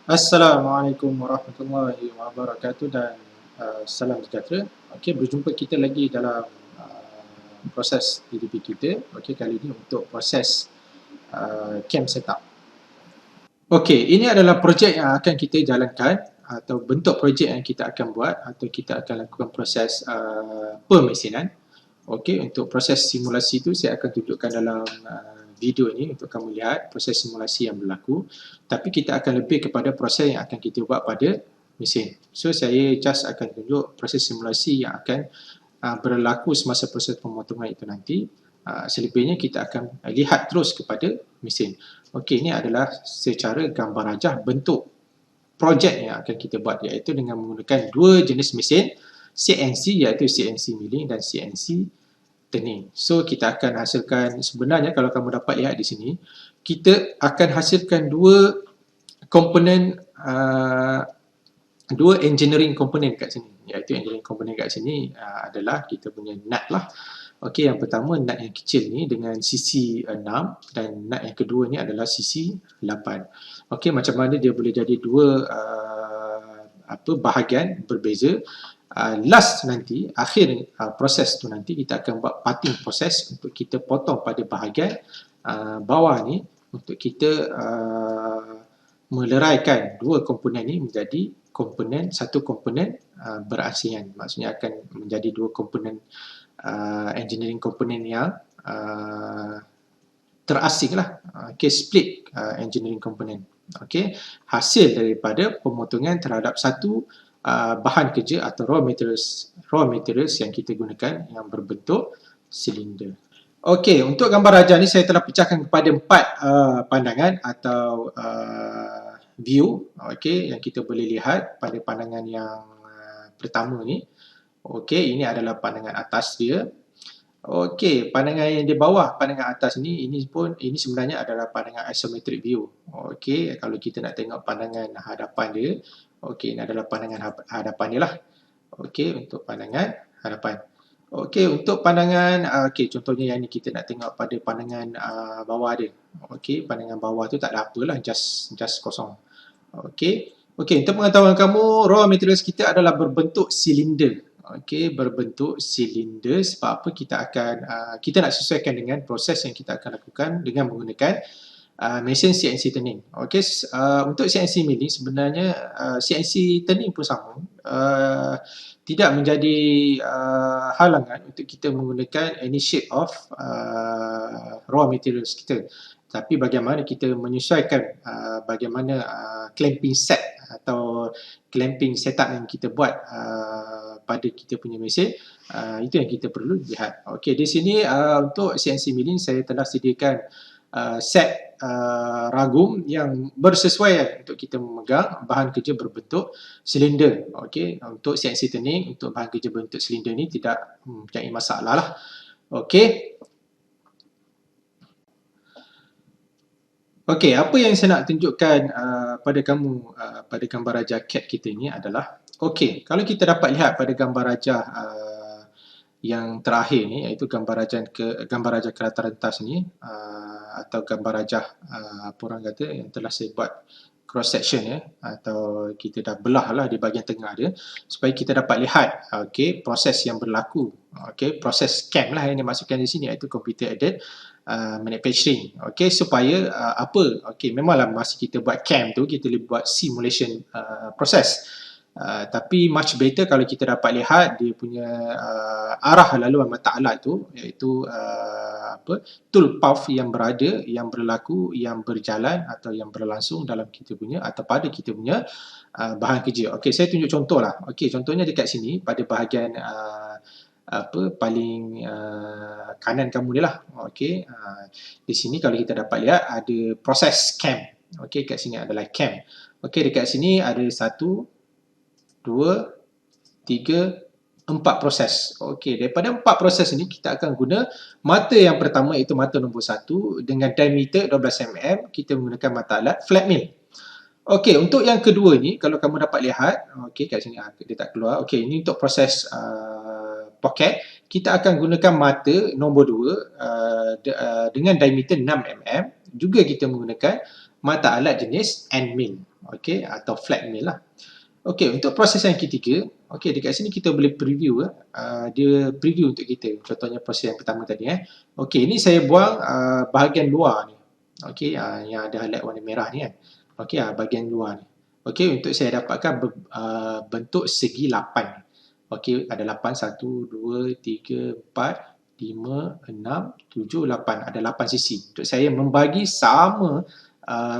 Assalamualaikum warahmatullahi wabarakatuh dan salam sejahtera. Okey, berjumpa kita lagi dalam proses PDP kita. Okey, kali ini untuk proses camp setup. Okey, ini adalah projek yang akan kita jalankan atau bentuk projek yang kita akan buat atau kita akan lakukan proses pemesinan. Okey, untuk proses simulasi itu saya akan tunjukkan dalam video ini untuk kamu lihat proses simulasi yang berlaku. Tapi kita akan lebih kepada proses yang akan kita buat pada mesin. So, saya just akan tunjuk proses simulasi yang akan berlaku semasa proses pemotongan itu nanti. Selebihnya kita akan lihat terus kepada mesin. Okey, ini adalah secara gambar rajah bentuk projek yang akan kita buat, iaitu dengan menggunakan dua jenis mesin CNC, iaitu CNC milling dan CNC turning. So, kita akan hasilkan, sebenarnya kalau kamu dapat lihat di sini, kita akan hasilkan dua komponen, dua engineering komponen kat sini, iaitu engineering komponen kat sini adalah kita punya nut lah. Okey, yang pertama nut yang kecil ni dengan sisi 6 dan nut yang kedua ni adalah sisi 8. Okey, macam mana dia boleh jadi dua bahagian berbeza. Last nanti, akhir proses tu nanti kita akan buat parting proses untuk kita potong pada bahagian bawah ni untuk kita meleraikan dua komponen ni menjadi satu komponen berasingan. Maksudnya akan menjadi dua komponen engineering komponen yang terasing lah. Okay, split engineering komponen. Okay, hasil daripada pemotongan terhadap satu bahan kerja atau raw materials yang kita gunakan yang berbentuk silinder. Okey, untuk gambar rajah ni saya telah pecahkan kepada 4 pandangan atau view. Okey, yang kita boleh lihat pada pandangan yang pertama ni. Okey, ini adalah pandangan atas dia. Okey, pandangan yang di bawah pandangan atas ni, ini sebenarnya adalah pandangan isometric view. Okey, kalau kita nak tengok pandangan hadapan dia, okey, ini adalah pandangan hadapan dia lah. Okey, untuk pandangan hadapan. Okey, untuk pandangan, okey, contohnya yang ni kita nak tengok pada pandangan bawah dia. Okey, pandangan bawah tu tak ada apalah, just kosong. Okey, untuk pengetahuan kamu, raw materials kita adalah berbentuk silinder. Okey, berbentuk silinder sebab apa kita nak sesuaikan dengan proses yang kita akan lakukan dengan menggunakan mesin CNC turning. Okey, untuk CNC milling sebenarnya CNC turning pun sama. Tidak menjadi halangan untuk kita menggunakan any shape of raw materials kita. Tapi bagaimana kita menyesuaikan bagaimana clamping set atau clamping setup yang kita buat pada kita punya mesin, itu yang kita perlu lihat. Okey, di sini untuk CNC milling saya telah sediakan set ragum yang bersesuaian untuk kita memegang bahan kerja berbentuk silinder. Okey, untuk CNC turning, untuk bahan kerja berbentuk silinder ni tidak mempunyai masalah lah. Okey. Okey, apa yang saya nak tunjukkan pada kamu pada gambar rajah CAD kita ni adalah, okey, kalau kita dapat lihat pada gambar rajah yang terakhir ni, iaitu gambar rajah kerata rentas ni, atau gambar rajah apa orang kata yang telah saya buat cross section ya, atau kita dah belah lah di bahagian tengah dia supaya kita dapat lihat okey, proses yang berlaku. Okey, proses CAM lah yang dimaksudkan di sini, iaitu computer aided manufacturing. Okey, supaya okey, memanglah masa kita buat CAM tu kita boleh buat simulation proses. Tapi much better kalau kita dapat lihat dia punya arah laluan mata alat tu, iaitu tool path yang berada, yang berlaku, yang berjalan atau yang berlangsung dalam kita punya atau pada kita punya bahan kerja. Okey, saya tunjuk contoh lah. Okey, contohnya dekat sini pada bahagian paling kanan kamu ni lah. Okey, di sini kalau kita dapat lihat ada proses CAM. Okey, kat sini adalah CAM. Okey, dekat sini ada 1, 2, 3, 4 proses. Okey, daripada 4 proses ini kita akan guna mata yang pertama, iaitu mata nombor 1 dengan diameter 12 mm. Kita menggunakan mata alat flat mill. Okey, untuk yang kedua ni kalau kamu dapat lihat, okey, kat sini dia tak keluar. Okey, ini untuk proses pocket. Kita akan gunakan mata nombor 2 dengan diameter 6 mm. juga kita menggunakan mata alat jenis end mill, okey, atau flat mill lah. Okey, untuk proses yang ketiga, okey, dekat sini kita boleh preview, dia preview untuk kita. Contohnya proses yang pertama tadi. Okey, ini saya buang bahagian luar ni. Okey, yang ada highlight warna merah ni kan. Okey, bahagian luar ni. Okey, untuk saya dapatkan bentuk segi 8. Okey, ada 8, 1, 2, 3, 4, 5, 6, 7, 8. Ada 8 sisi. Untuk saya membagi sama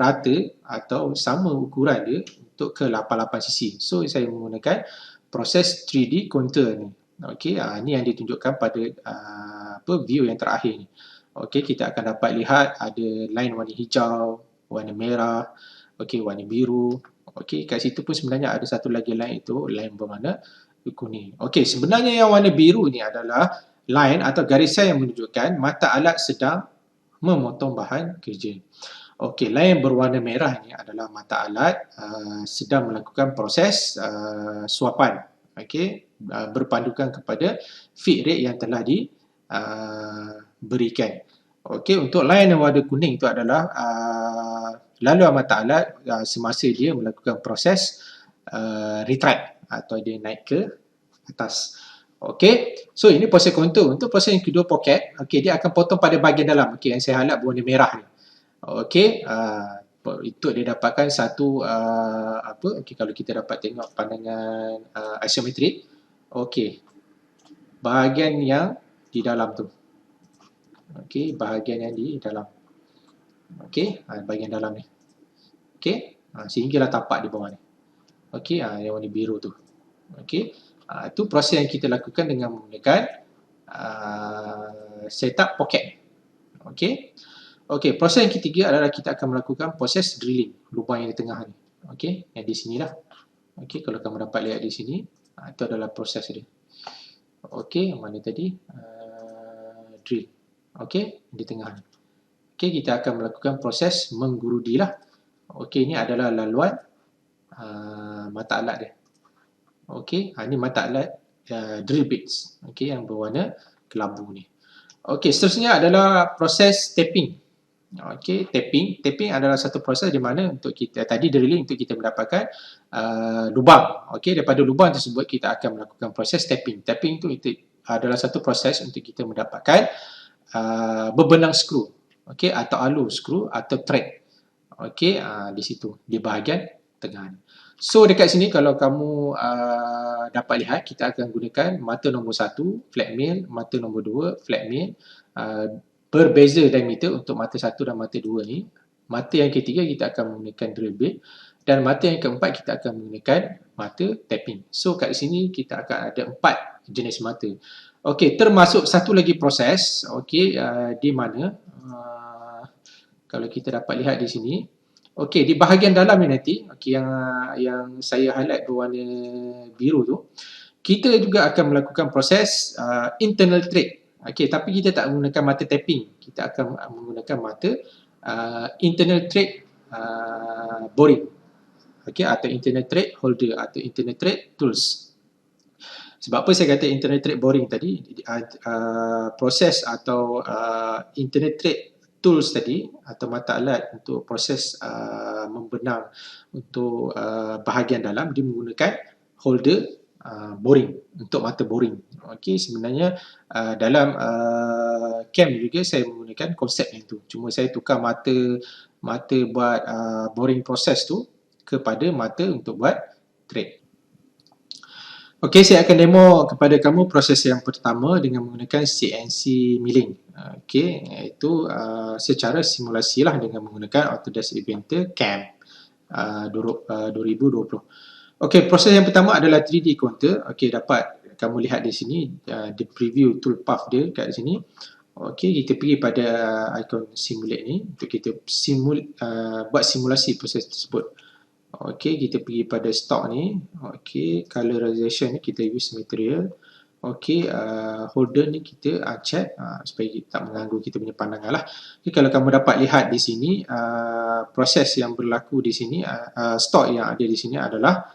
rata atau sama ukuran dia untuk ke 8 sisi. So, saya menggunakan proses 3D contour ni. Okey, ni yang ditunjukkan pada view yang terakhir ni. Okey, kita akan dapat lihat ada line warna hijau, warna merah, okey, warna biru. Okey, kat situ pun sebenarnya ada satu lagi line, itu line berwarna kuning. Okey, sebenarnya yang warna biru ni adalah line atau garisan yang menunjukkan mata alat sedang memotong bahan kerja. Okey, line berwarna merah ni adalah mata alat sedang melakukan proses suapan. Okey, berpandukan kepada feed rate yang telah diberikan. Okey, untuk line yang warna kuning itu adalah laluan mata alat semasa dia melakukan proses retract atau dia naik ke atas. Okey, so ini proses kontur. Untuk proses yang kedua, pocket, okey, dia akan potong pada bahagian dalam. Okey, yang saya highlight berwarna merah ni. Okey, itu dia dapatkan satu okey, kalau kita dapat tengok pandangan isometrik. Okey, bahagian yang di dalam tu. Okey, bahagian yang di dalam. Okey, bahagian dalam ni. Okey, sehinggalah tapak di bawah ni. Okey, yang warna biru tu. Okey, itu proses yang kita lakukan dengan menggunakan setup pocket. Okey. Okey, proses yang ketiga adalah kita akan melakukan proses drilling, lubang yang di tengah ni. Okey, yang di sinilah. Okey, kalau kamu dapat lihat di sini, itu adalah proses dia. Okey, yang mana tadi? Drill. Okey, di tengah ni. Okey, kita akan melakukan proses menggurudi lah. Okey, ini adalah laluan mata alat dia. Okey, ini mata alat drill bits. Okey, yang berwarna kelabu ni. Okey, seterusnya adalah proses tapping. Okey, tapping adalah satu proses di mana untuk kita tadi drilling untuk kita mendapatkan lubang. Okey, daripada lubang tersebut kita akan melakukan proses tapping. Tapping itu adalah satu proses untuk kita mendapatkan berbenang skru. Okey, atau alur skru atau thread. Okey, di situ di bahagian tengah ni. So dekat sini kalau kamu dapat lihat, kita akan gunakan mata nombor 1 flat mill, mata nombor 2 flat mill, berbeza diameter untuk mata 1 dan mata 2 ni. Mata yang ketiga kita akan menggunakan drill bit dan mata yang keempat kita akan menggunakan mata tapping. So kat sini kita akan ada 4 jenis mata. Okey, termasuk satu lagi proses, okey, di mana kalau kita dapat lihat di sini. Okey, di bahagian dalam ni nanti, okey, yang saya highlight berwarna biru tu, kita juga akan melakukan proses internal thread. Okey, tapi kita tak menggunakan mata tapping. Kita akan menggunakan mata internal thread boring. Okey, atau internal thread holder atau internal thread tools. Sebab apa saya kata internal thread boring tadi? Proses atau internal thread tools tadi atau mata alat untuk proses membenang untuk bahagian dalam, dia menggunakan holder boring untuk mata boring. Okey, sebenarnya dalam CAM juga saya menggunakan konsep yang tu. Cuma saya tukar mata buat boring proses tu kepada mata untuk buat thread. Okey, saya akan demo kepada kamu proses yang pertama dengan menggunakan CNC milling. Okey, iaitu secara simulasi lah dengan menggunakan Autodesk Inventor CAM 2020. Okey, proses yang pertama adalah 3D contour. Okey, dapat kamu lihat di sini the preview toolpath dia kat sini. Okey, kita pergi pada icon simulate ni untuk kita buat simulasi proses tersebut. Okey, kita pergi pada stock ni. Okey, colorization ni kita use material. Okey, holder ni kita check supaya kita tak mengganggu kita punya pandangan lah. Okay, kalau kamu dapat lihat di sini, proses yang berlaku di sini, stock yang ada di sini adalah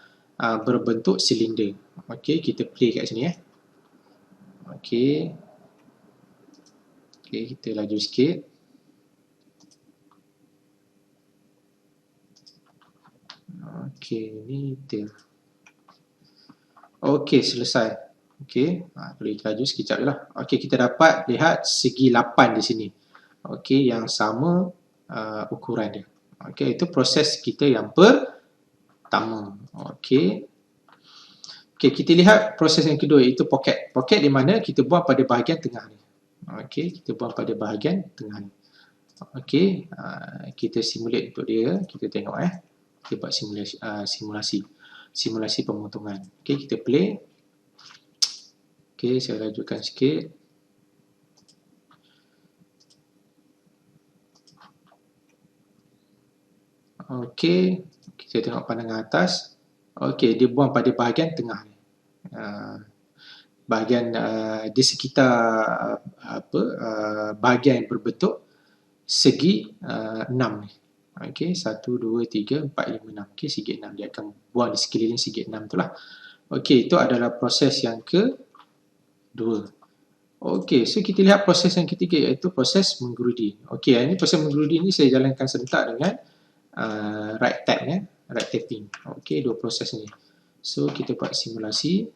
berbentuk silinder. Okey, kita play kat sini . Okey, kita laju sikit. Okey, ni tail. Okey, selesai. Okey, boleh laju sekejap je lah. Okey, kita dapat lihat segi 8 di sini. Okey, yang sama ukuran dia. Okey, itu proses kita yang pertama. Okey. Okey, kita lihat proses yang kedua iaitu pocket. Pocket di mana kita buang pada bahagian tengah ni. Okey, kita buang pada bahagian tengah ni. Okey, kita simulate untuk dia. Kita tengok kita buat simulasi pemotongan. Okey, kita play. Okey, saya lajukan sikit. Okey, kita tengok pandangan atas. Okey, dia buang pada bahagian tengah ni. Bahagian di sekitar bahagian yang berbentuk segi 6 ni. Okey, 1, 2, 3, 4, 5, 6. Okey, segi 6. Dia akan buang di sekeliling segi 6 tu lah. Okey, itu adalah proses yang kedua. Okey, so kita lihat proses yang ketiga iaitu proses menggerudi. Okey, ini proses menggerudi ni saya jalankan serentak dengan right tap right tapping. Okey, dua proses ni. So kita buat simulasi.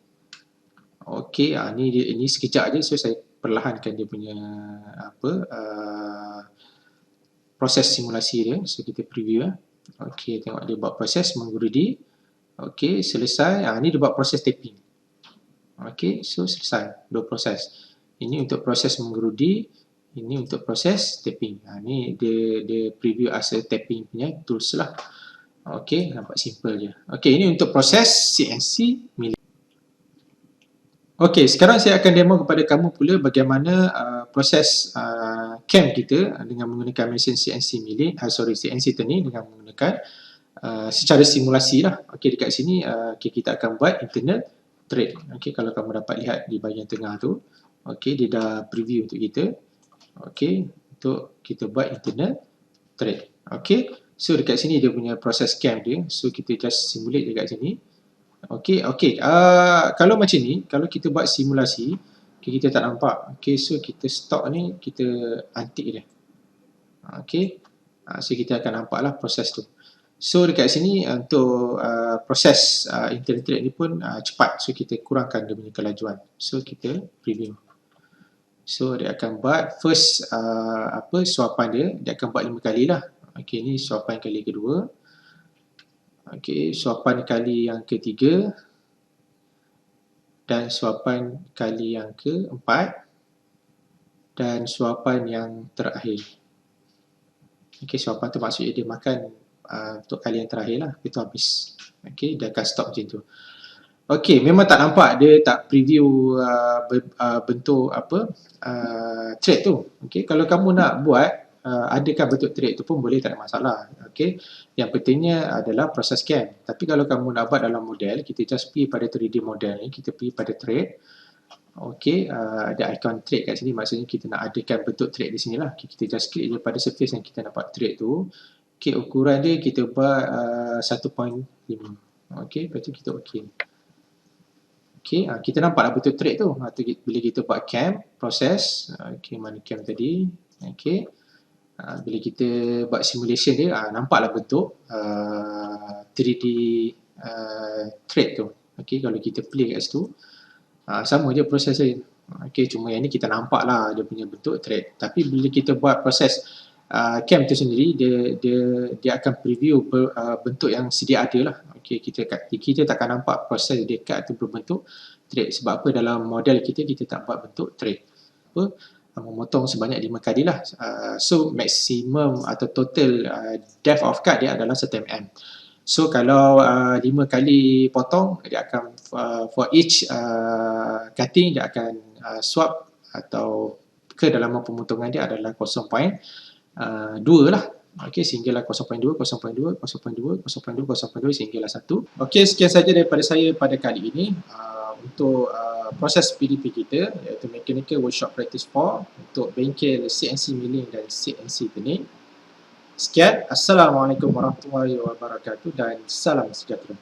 Okey, ini sekejap aja, so saya perlahankan dia punya proses simulasi dia. So kita preview Okey, tengok dia buat proses menggerudi. Okey, selesai. Ni dia buat proses tapping. Okey, so selesai dua proses. Ini untuk proses menggerudi, ini untuk proses tapping. Ni dia preview as a tapping punya tools lah. Okey, nampak simple je. Okey, ini untuk proses CNC milling. Okey, sekarang saya akan demo kepada kamu pula bagaimana proses cam kita dengan menggunakan mesin CNC milling, CNC turning dengan menggunakan secara simulasi lah. Okey, dekat sini kita akan buat internal thread. Okey, kalau kamu dapat lihat di bahagian tengah tu. Okey, dia dah preview untuk kita. Okey, untuk kita buat internal thread. Okey, so dekat sini dia punya proses cam dia. So kita just simulate dekat sini. Okey, kalau macam ni, kalau kita buat simulasi, kita tak nampak. Okey, so kita stop ni, kita antik dia. Okey, so kita akan nampak lah proses tu. So dekat sini untuk proses internal thread ni pun cepat. So kita kurangkan dia punya kelajuan. So kita preview. So dia akan buat first suapan dia akan buat 5 kali lah. Okey, ni suapan kali kedua. Okey, suapan kali yang ketiga dan suapan kali yang keempat dan suapan yang terakhir. Okey, suapan tu maksudnya dia makan untuk kali yang terakhir lah. Itu habis. Okey, dia akan stop macam tu. Okey, memang tak nampak dia tak preview bentuk thread tu. Okey, kalau kamu nak buat adakah bentuk thread tu pun boleh, tak ada masalah. Okey, yang pentingnya adalah proses cam. Tapi kalau kamu nak buat dalam model, kita just pergi pada 3D model ni, kita pergi pada thread. Okey, ada ikon thread kat sini, maksudnya kita nak adakan bentuk thread di sini lah. Okay, kita just klik je pada surface yang kita nak buat thread tu. Okey, ukuran dia kita buat 1.5. Okey, lepas tu kita okey. Okey, kita nampaklah bentuk thread tu. Bila kita buat cam, proses. Okey, mana cam tadi? Okey. Bila kita buat simulation dia, nampaklah bentuk 3D thread tu. Okey, kalau kita play kat situ, sama je proses dia. Okey, cuma yang ni kita nampak lah dia punya bentuk thread. Tapi bila kita buat proses cam tu sendiri, dia akan preview bentuk yang sedia ada lah. Okey, kita takkan nampak proses dia kat tu berbentuk thread. Sebab apa, dalam model kita tak buat bentuk thread. Memotong sebanyak 5 kali lah. So maksimum atau total depth of cut dia adalah 1 mm. So kalau 5 kali potong, dia akan for each cutting dia akan swap atau kedalaman pemotongan dia adalah 0.2 lah. Okey, sehinggalah 0.2, 0.2, 0.2, 0.2, 0.2 sehinggalah 1. Okey, sekian saja daripada saya pada kali ini. Untuk proses PDP kita, iaitu Mechanical Workshop Practice 4 untuk bengkel CNC milling dan CNC turning. Sekian, Assalamualaikum warahmatullahi wabarakatuh dan salam sejahtera.